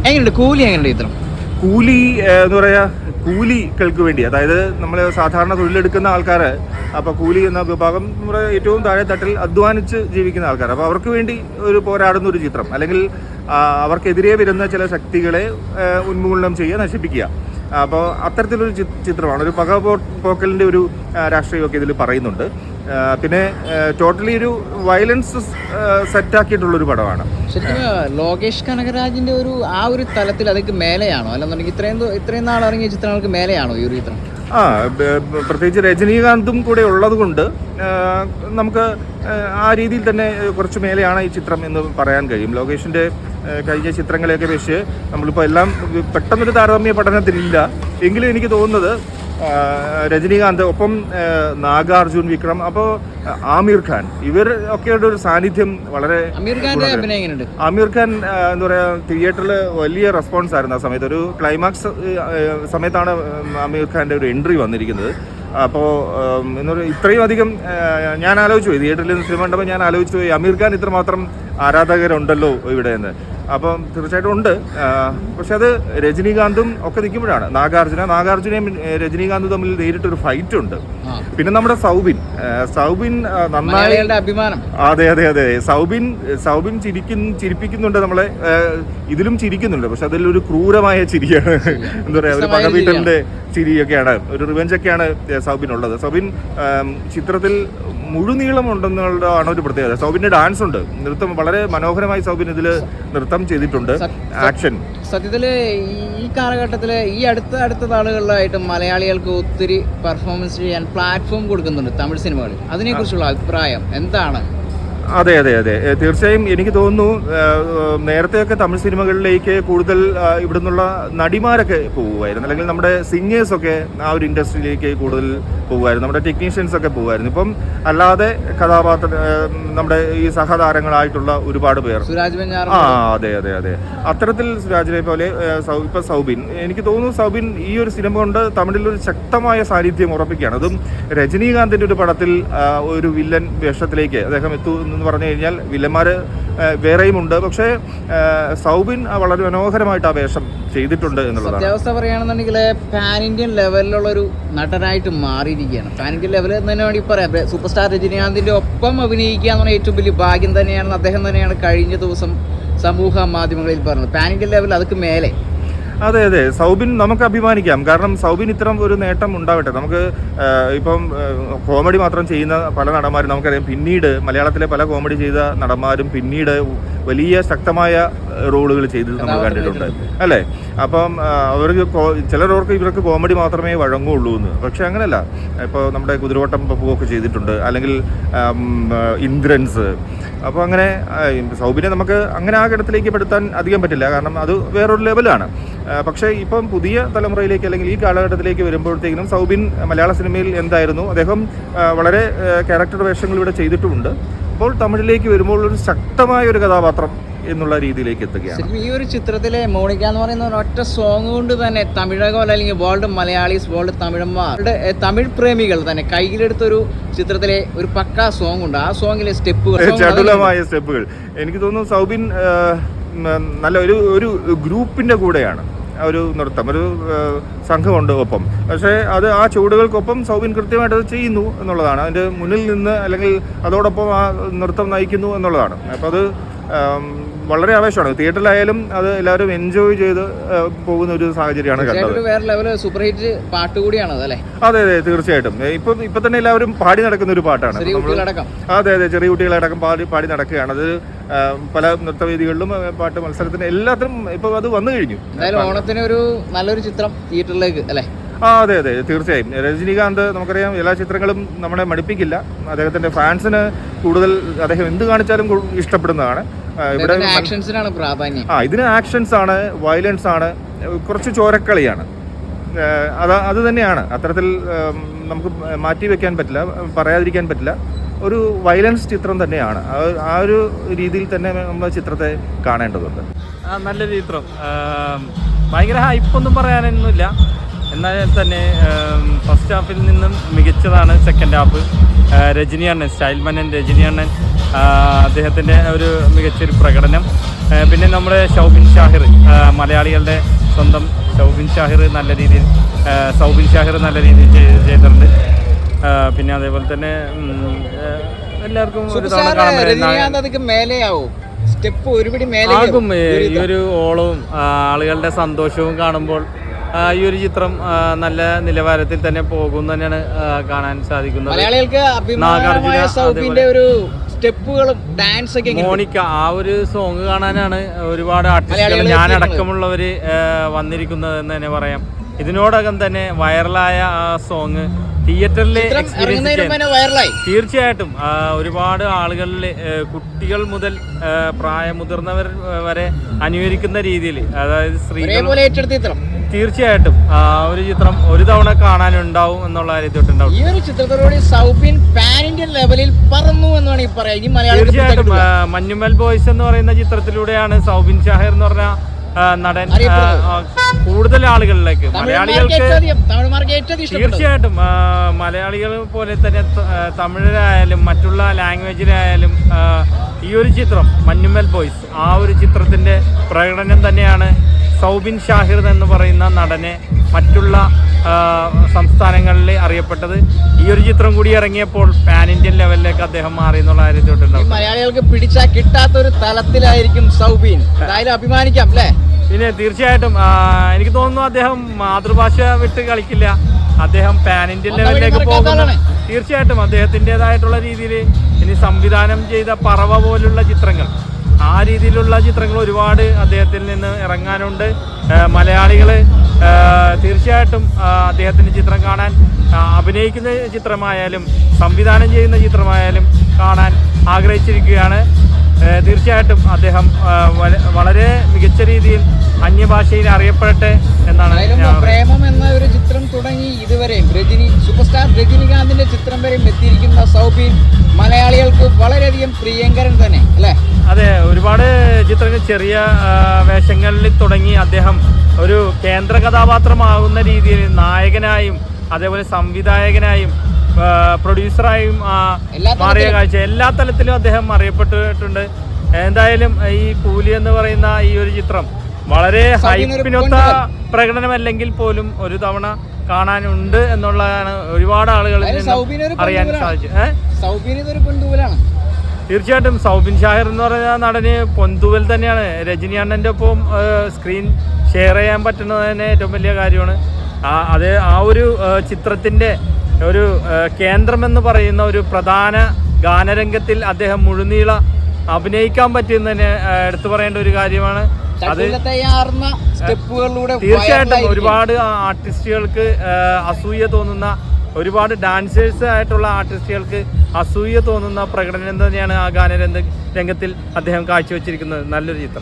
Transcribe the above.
എങ്ങനെയുണ്ട് കൂലി? എങ്ങനെയുണ്ട് ചിത്രം? കൂലി എന്ന് പറയാ, കൂലികൾക്ക് വേണ്ടി, അതായത് നമ്മൾ സാധാരണ തൊഴിലെടുക്കുന്ന ആൾക്കാർ, അപ്പോൾ കൂലി എന്ന വിഭാഗം നമ്മുടെ ഏറ്റവും താഴെ തട്ടിൽ അധ്വാനിച്ച് ജീവിക്കുന്ന ആൾക്കാർ, അപ്പോൾ അവർക്ക് വേണ്ടി ഒരു പോരാടുന്ന ഒരു ചിത്രം, അല്ലെങ്കിൽ അവർക്കെതിരെ വരുന്ന ചില ശക്തികളെ ഉന്മൂലനം ചെയ്യുക, നശിപ്പിക്കുക. അപ്പോൾ അത്തരത്തിലൊരു ചിത്രമാണ്. ഒരു പോക്കലിൻ്റെ ഒരു രാഷ്ട്രീയമൊക്കെ ഇതിൽ പറയുന്നുണ്ട്. പിന്നെ ടോട്ടലി ഒരു വയലൻസ് സെറ്റാക്കിയിട്ടുള്ളൊരു പടമാണ്. ശരിക്കും ലോകേഷ് കനകരാജിന്റെ ഒരു തലത്തിൽ അതൊക്കെ മേലെയാണോ, അല്ലെന്നുണ്ടെങ്കിൽ ഇത്രയും നാൾ ഇറങ്ങിയ ചിത്രങ്ങൾക്ക് മേലെയാണോ ഈ ഒരു ചിത്രം? പ്രത്യേകിച്ച് രജനീകാന്തും കൂടെ ഉള്ളത് കൊണ്ട് നമുക്ക് ആ രീതിയിൽ തന്നെ കുറച്ച് മേലെയാണ് ഈ ചിത്രം എന്ന് പറയാൻ കഴിയും. ലോകേഷിൻ്റെ കഴിഞ്ഞ ചിത്രങ്ങളെയൊക്കെ വെച്ച് നമ്മളിപ്പോൾ എല്ലാം പെട്ടെന്നൊരു താരതമ്യ പഠനത്തിലില്ല. എങ്കിലും എനിക്ക് തോന്നുന്നത് രജനീകാന്ത്, ഒപ്പം നാഗാർജുൻ, വിക്രം, അപ്പോൾ ആമിർ ഖാൻ, ഇവർ ഒക്കെയുടെ ഒരു സാന്നിധ്യം വളരെ. ആമിർ ഖാൻ എന്താ പറയുക, തിയേറ്ററിൽ വലിയ റെസ്പോൺസ് ആയിരുന്നു ആ സമയത്ത്. ഒരു ക്ലൈമാക്സ് സമയത്താണ് ആമിർ ഖാൻ്റെ ഒരു എൻട്രി വന്നിരിക്കുന്നത്. അപ്പോൾ എന്താ പറയുക, ഇത്രയും അധികം ഞാൻ ആലോചിച്ചു പോയി, തിയേറ്ററിൽ നിന്ന് സിനിമ കണ്ടപ്പോൾ ഞാൻ ആലോചിച്ചു പോയി, ആമിർ ഖാൻ ഇത്രമാത്രം ആരാധകരുണ്ടല്ലോ ഇവിടെ എന്ന്. അപ്പം തീർച്ചയായിട്ടും ഉണ്ട്. പക്ഷെ അത് രജനീകാന്തും ഒക്കെ നിൽക്കുമ്പോഴാണ്. നാഗാർജുനയും രജനീകാന്തും തമ്മിൽ നേരിട്ടൊരു ഫൈറ്റ് ഉണ്ട്. പിന്നെ നമ്മുടെ സൗബിൻ നന്നായി അഭിമാനം. അതെ. സൗബിൻ ചിരിപ്പിക്കുന്നുണ്ട് നമ്മളെ, ഇതിലും ചിരിക്കുന്നുണ്ട്. പക്ഷെ അതിലൊരു ക്രൂരമായ ചിരിയാണ്, എന്താ പറയുക, ഒരു പകവീട്ടലിന്റെ ചിരിയൊക്കെയാണ്, ഒരു റിവെഞ്ചൊക്കെയാണ് സൗബിനുള്ളത്. സൗബിൻ ചിത്രത്തിൽ മുഴുനീളം ഉണ്ടെന്നുള്ളതാണ് ഒരു പ്രത്യേകത. സൗബിന്റെ ഡാൻസ് ഉണ്ട്, നൃത്തം വളരെ മനോഹരമായി സൗബിൻ ഇതിൽ നൃത്തം ചെയ്തിട്ടുണ്ട്. ആക്ഷൻ സത്യത്തില് ഈ കാലഘട്ടത്തില് ഈ അടുത്ത നാളുകളിലായിട്ട് മലയാളികൾക്ക് ഒത്തിരി പെർഫോമൻസ് ചെയ്യാൻ പ്ലാറ്റ്ഫോം കൊടുക്കുന്നുണ്ട് തമിഴ് സിനിമകളിൽ. അതിനെക്കുറിച്ചുള്ള അഭിപ്രായം എന്താണ്? അതെ, തീർച്ചയായും. എനിക്ക് തോന്നുന്നു നേരത്തെയൊക്കെ തമിഴ് സിനിമകളിലേക്ക് കൂടുതൽ ഇവിടുന്നുള്ള നടിമാരൊക്കെ പോകുമായിരുന്നു, അല്ലെങ്കിൽ നമ്മുടെ സിംഗേഴ്സൊക്കെ ആ ഒരു ഇൻഡസ്ട്രിയിലേക്ക് കൂടുതൽ പോകുമായിരുന്നു, നമ്മുടെ ടെക്നീഷ്യൻസ് ഒക്കെ പോകുമായിരുന്നു. ഇപ്പം അല്ലാതെ നമ്മുടെ ഈ സഹതാരങ്ങളായിട്ടുള്ള ഒരുപാട് പേർ. അതെ. അത്തരത്തിൽ സുരാജിനെ പോലെ ഇപ്പൊ സൗബിൻ, എനിക്ക് തോന്നുന്നു സൗബിൻ ഈ ഒരു സിനിമ കൊണ്ട് തമിഴിൽ ഒരു ശക്തമായ സാന്നിധ്യം ഉറപ്പിക്കുകയാണ്. അതും രജനീകാന്തിന്റെ ഒരു പടത്തിൽ ഒരു വില്ലൻ വേഷത്തിലേക്ക് അദ്ദേഹം എത്തുന്നു എന്ന് പറഞ്ഞു കഴിഞ്ഞാൽ, വില്ലന്മാർ വേറെയും ഉണ്ട്, പക്ഷേ സൗബിൻ വളരെ മനോഹരമായിട്ട് ആ വേഷം ചെയ്തിട്ടുണ്ട് എന്നുള്ളതാണ്. സത്യാവസ്ഥ പറയുകയാണെന്നുണ്ടെങ്കിൽ പാൻ ഇന്ത്യൻ ലെവലിലുള്ള ഒരു നടനായിട്ട് മാറിയിരിക്കുകയാണ്. പാൻ ഇന്ത്യൻ ലെവൽ എന്ന് തന്നെ വേണമെങ്കിൽ പറയാം. സൂപ്പർ സ്റ്റാർ രജനീകാന്തിന്റെ ഒപ്പം അഭിനയിക്കുക എന്ന് പറഞ്ഞാൽ ഏറ്റവും വലിയ ഭാഗ്യം തന്നെയാണെന്ന് അദ്ദേഹം തന്നെയാണ് കഴിഞ്ഞ ദിവസം സമൂഹ മാധ്യമങ്ങളിൽ പറഞ്ഞത്. പാൻ ഇന്ത്യൻ ലെവൽ അതൊക്കെ മേലെ. അതെ, സൗബിൻ നമുക്ക് അഭിമാനിക്കാം. കാരണം സൗബിൻ ഇത്തരം ഒരു നേട്ടം ഉണ്ടാവട്ടെ. നമുക്ക് ഇപ്പം കോമഡി മാത്രം ചെയ്യുന്ന പല നടന്മാരും നമുക്കറിയാം. പിന്നീട് മലയാളത്തിലെ പല കോമഡി ചെയ്ത നടന്മാരും പിന്നീട് വലിയ ശക്തമായ റോളുകൾ ചെയ്തത് നമ്മൾ കണ്ടിട്ടുണ്ട്, അല്ലേ? അപ്പം അവർക്ക് ചിലർക്ക് ഇവർക്ക് കോമഡി മാത്രമേ വഴങ്ങുള്ളൂ എന്ന്. പക്ഷെ അങ്ങനെയല്ല. ഇപ്പോൾ നമ്മുടെ കുതിരവട്ടം പപ്പുവൊക്കെ ചെയ്തിട്ടുണ്ട്, അല്ലെങ്കിൽ ഇന്ദ്രൻസ്. അപ്പോൾ അങ്ങനെ സൗബിനെ നമുക്ക് അങ്ങനെ ആ ഘട്ടത്തിലേക്ക് പെടുത്താൻ അധികം പറ്റില്ല, കാരണം അത് വേറൊരു ലെവലാണ്. പക്ഷേ ഇപ്പം പുതിയ തലമുറയിലേക്ക്, അല്ലെങ്കിൽ ഈ കാലഘട്ടത്തിലേക്ക് വരുമ്പോഴത്തേക്കും സൗബിൻ മലയാള സിനിമയിൽ എന്തായിരുന്നു, അദ്ദേഹം വളരെ ക്യാരക്ടർ വേഷങ്ങൾ ഇവിടെ ചെയ്തിട്ടുമുണ്ട്. അപ്പോൾ തമിഴിലേക്ക് വരുമ്പോൾ ഒരു ശക്തമായ ഒരു കഥാപാത്രം എന്നുള്ള രീതിയിലേക്ക് എത്തുകയാണ്. ഈ ഒരു ചിത്രത്തിലെ മോണിക്ക എന്ന് പറയുന്ന ഒറ്റ സോങ് കൊണ്ട് തന്നെ തമിഴകം, അല്ലെങ്കിൽ വേൾഡ് മലയാളീസ്, വേൾഡ് തമിഴന്മാരുടെ തമിഴ് പ്രേമികൾ തന്നെ കയ്യിലെടുത്തൊരു ചിത്രത്തിലെ ഒരു പക്കാ സോങ് ഉണ്ട്. ആ സോങ്ങിലെ ചടുലമായ സ്റ്റെപ്പുകൾ. എനിക്ക് തോന്നുന്നു സൗബിൻ നല്ല ഒരു ഗ്രൂപ്പിന്റെ കൂടെയാണ് ഒരു നൃത്തം, ഒരു സംഘമുണ്ട് ഒപ്പം. പക്ഷേ അത് ആ ചുവടുകൾക്കൊപ്പം സൗബിൻ കൃത്യമായിട്ട് അത് ചെയ്യുന്നു എന്നുള്ളതാണ്. അതിൻ്റെ മുന്നിൽ നിന്ന്, അല്ലെങ്കിൽ അതോടൊപ്പം ആ നൃത്തം നയിക്കുന്നു എന്നുള്ളതാണ്. അപ്പോൾ അത് വളരെ ആവേശമാണ്. തിയേറ്ററിലായാലും അത് എല്ലാവരും എൻജോയ് ചെയ്ത് പോകുന്ന ഒരു സാഹചര്യമാണ് കണ്ടത്. വേറെ ലെവല് സൂപ്പർ ഹിറ്റ് പാട്ട് കൂടിയാണ് അല്ലേ? അതെ, തീർച്ചയായിട്ടും. ഇപ്പൊ തന്നെ എല്ലാവരും പാടി നടക്കുന്ന ഒരു പാട്ടാണ്. അതെ, ചെറിയ കുട്ടികളടക്കം പാടി നടക്കുകയാണ്. അത് പല നൃത്തവേദികളിലും പാട്ട് മത്സരത്തിന് എല്ലാത്തിനും ഇപ്പൊ അത് വന്നു കഴിഞ്ഞു. ഓണത്തിന് ഒരു നല്ലൊരു ചിത്രം തിയേറ്ററിലേക്ക് അല്ലേ? അതെ, തീർച്ചയായും. രജനീകാന്ത് നമുക്കറിയാം, എല്ലാ ചിത്രങ്ങളും നമ്മളെ മടുപ്പിക്കില്ല. അദ്ദേഹത്തിന്റെ ഫാൻസിന് കൂടുതൽ അദ്ദേഹം എന്ത് കാണിച്ചാലും ഇഷ്ടപ്പെടുന്നതാണ്. ഇവിടെ ആക്ഷൻസിനാണ് പ്രാധാന്യം. ഇതിന് ആക്ഷൻസ് ആണ്, വയലൻസ് ആണ്, കുറച്ച് ചോരക്കളിയാണ്. അത് തന്നെയാണ്. അത്തരത്തിൽ നമുക്ക് മാറ്റി വെക്കാൻ പറ്റില്ല, പറയാതിരിക്കാൻ പറ്റില്ല. ഒരു വയലൻസ് ചിത്രം തന്നെയാണ്. ആ ഒരു രീതിയിൽ തന്നെ നമ്മൾ ചിത്രത്തെ കാണേണ്ടതുണ്ട്. നല്ല ചിത്രം. ഭയങ്കര ഹൈപ്പൊന്നും പറയാനൊന്നുമില്ല. എന്നാൽ തന്നെ ഫസ്റ്റ് ഹാഫിൽ നിന്നും മികച്ചതാണ് സെക്കൻഡ് ഹാഫ്. രജനി അണ്ണൻ, സ്റ്റൈൽ മന്നൻ രജനി അണ്ണൻ അദ്ദേഹത്തിൻ്റെ ഒരു മികച്ചൊരു പ്രകടനം. പിന്നെ നമ്മുടെ സൗബിൻ ഷാഹിർ, മലയാളികളുടെ സ്വന്തം സൗബിൻ ഷാഹിർ നല്ല രീതിയിൽ ചെയ്തിട്ടുണ്ട്. പിന്നെ അതേപോലെ തന്നെ എല്ലാവർക്കും ഒരു തവണ ആകും ഈ ഒരു ഓളവും ആളുകളുടെ സന്തോഷവും കാണുമ്പോൾ ഈ ഒരു ചിത്രം നല്ല നിലവാരത്തിൽ തന്നെ പോകും തന്നെയാണ് കാണാൻ സാധിക്കുന്നത്. മോണിക്ക ആ ഒരു സോങ് കാണാനാണ് ഒരുപാട് ആർട്ടിസ്റ്റുകൾ ഞാനടക്കമുള്ളവർ വന്നിരിക്കുന്നത് എന്ന് തന്നെ പറയാം. ഇതിനോടകം തന്നെ വൈറലായ ആ സോങ് തിയേറ്ററിൽ എക്സ്പീരിയൻസ് തീർച്ചയായിട്ടും ഒരുപാട് ആളുകളിൽ കുട്ടികൾ മുതൽ പ്രായമുതിർന്നവർ വരെ അനുകരിക്കുന്ന രീതിയിൽ, അതായത് സ്ത്രീകൾ തീർച്ചയായിട്ടും ഒരു ചിത്രം ഒരു തവണ കാണാനുണ്ടാവും എന്നുള്ള കാര്യത്തോട്ടുണ്ടാവും. ഈ ഒരു ചിത്രത്തോടെ സൗബിൻ പാൻ ഇന്ത്യൻ ലെവലിൽ പറന്നു എന്ന് വേണമെങ്കിൽ പറയാം. തീർച്ചയായിട്ടും മഞ്ഞുമൽ ബോയ്സ് എന്ന് പറയുന്ന ചിത്രത്തിലൂടെയാണ് സൗബിൻ ഷാഹിർ എന്ന് പറഞ്ഞ നടൻ കൂടുതൽ ആളുകളിലേക്ക്, മലയാളികൾക്ക് തീർച്ചയായിട്ടും മലയാളികൾ പോലെ തന്നെ തമിഴിലായാലും മറ്റുള്ള ലാംഗ്വേജിലായാലും ഈ ഒരു ചിത്രം മഞ്ഞുമൽ ബോയ്സ് ആ ഒരു ചിത്രത്തിൻ്റെ പ്രകടനം തന്നെയാണ് സൗബിൻ ഷാഹിർ എന്ന് പറയുന്ന നടനെ മറ്റുള്ള സംസ്ഥാനങ്ങളിൽ അറിയപ്പെട്ടത്. ഈ ഒരു ചിത്രം കൂടി ഇറങ്ങിയപ്പോൾ പാൻ ഇന്ത്യൻ ലെവലിലേക്ക് അദ്ദേഹം മാറി എന്നുള്ള കാര്യത്തോട്ടുണ്ടാവും. മലയാളികൾക്ക് പിടിച്ചാൽ കിട്ടാത്ത ഒരു തലത്തിലായിരിക്കും സൗബിൻ, എന്തായാലും അഭിമാനിക്കാം അല്ലേ? പിന്നെ തീർച്ചയായിട്ടും എനിക്ക് തോന്നുന്നു അദ്ദേഹം മാതൃഭാഷ വിട്ട് കളിക്കില്ല, അദ്ദേഹം പാൻ ഇന്ത്യൻ ലെവലിലേക്ക് പോകുന്നു. തീർച്ചയായിട്ടും അദ്ദേഹത്തിൻ്റെതായിട്ടുള്ള രീതിയിൽ ഇനി സംവിധാനം ചെയ്ത പറവ പോലുള്ള ചിത്രങ്ങൾ, ആ രീതിയിലുള്ള ചിത്രങ്ങൾ ഒരുപാട് അദ്ദേഹത്തിൽ നിന്ന് ഇറങ്ങാനുണ്ട്. മലയാളികൾ തീർച്ചയായിട്ടും അദ്ദേഹത്തിൻ്റെ ചിത്രം കാണാൻ, അഭിനയിക്കുന്ന ചിത്രമായാലും സംവിധാനം ചെയ്യുന്ന ചിത്രമായാലും കാണാൻ ആഗ്രഹിച്ചിരിക്കുകയാണ്. തീർച്ചയായിട്ടും അദ്ദേഹം വളരെ മികച്ച രീതിയിൽ അന്യഭാഷയിൽ അറിയപ്പെടട്ടെ എന്നാണ്. പ്രേമം എന്ന ഒരു ചിത്രം തുടങ്ങി ഇതുവരെയും സൂപ്പർ സ്റ്റാർ രജനികാന്തിന്റെ ചിത്രം വരെയും എത്തിയിരിക്കുന്ന സൗബിൻ മലയാളികൾക്ക് വളരെയധികം പ്രിയങ്കരൻ തന്നെ അല്ലേ? അതെ, ഒരുപാട് ചിത്രങ്ങൾ ചെറിയ വേഷങ്ങളിൽ തുടങ്ങി അദ്ദേഹം ഒരു കേന്ദ്ര കഥാപാത്രമാകുന്ന രീതിയിൽ നായകനായും അതേപോലെ സംവിധായകനായും പ്രൊഡ്യൂസറായും മാറിയ കാഴ്ച എല്ലാ തലത്തിലും അദ്ദേഹം അറിയപ്പെട്ടിട്ടുണ്ട്. എന്തായാലും ഈ കൂലി എന്ന് പറയുന്ന ഈ ഒരു ചിത്രം വളരെ ഹൈപ്പിനൊത്ത പ്രകടനമല്ലെങ്കിൽ പോലും ഒരു തവണ കാണാനുണ്ട് എന്നുള്ളതാണ് ഒരുപാട് ആളുകളിൽ അറിയാൻ സാധിച്ചത്. തീർച്ചയായിട്ടും സൗബിൻ ഷാഹിർ എന്ന് പറയുന്ന നടന് പൊന്തുവൽ തന്നെയാണ്. രജനി അണ്ണൻ്റെ ഒപ്പം സ്ക്രീൻ ഷെയർ ചെയ്യാൻ പറ്റുന്നത് തന്നെ ഏറ്റവും വലിയ കാര്യമാണ്. അത് ആ ഒരു ചിത്രത്തിൻ്റെ ഒരു കേന്ദ്രമെന്ന് പറയുന്ന ഒരു പ്രധാന ഗാനരംഗത്തിൽ അദ്ദേഹം മുഴുനീള അഭിനയിക്കാൻ പറ്റുന്നതിന് എടുത്തു പറയേണ്ട ഒരു കാര്യമാണ്. അത് തീർച്ചയായിട്ടും ഒരുപാട് ആർട്ടിസ്റ്റുകൾക്ക് അസൂയ തോന്നുന്ന, ഒരുപാട് ഡാൻസേഴ്സ് ആയിട്ടുള്ള ആർട്ടിസ്റ്റുകൾക്ക് അസൂയ തോന്നുന്ന പ്രകടനം തന്നെയാണ് ആ ഗാനരംഗത്തിൽ അദ്ദേഹം കാഴ്ചവെച്ചിരിക്കുന്നത്. നല്ലൊരു ചിത്രം.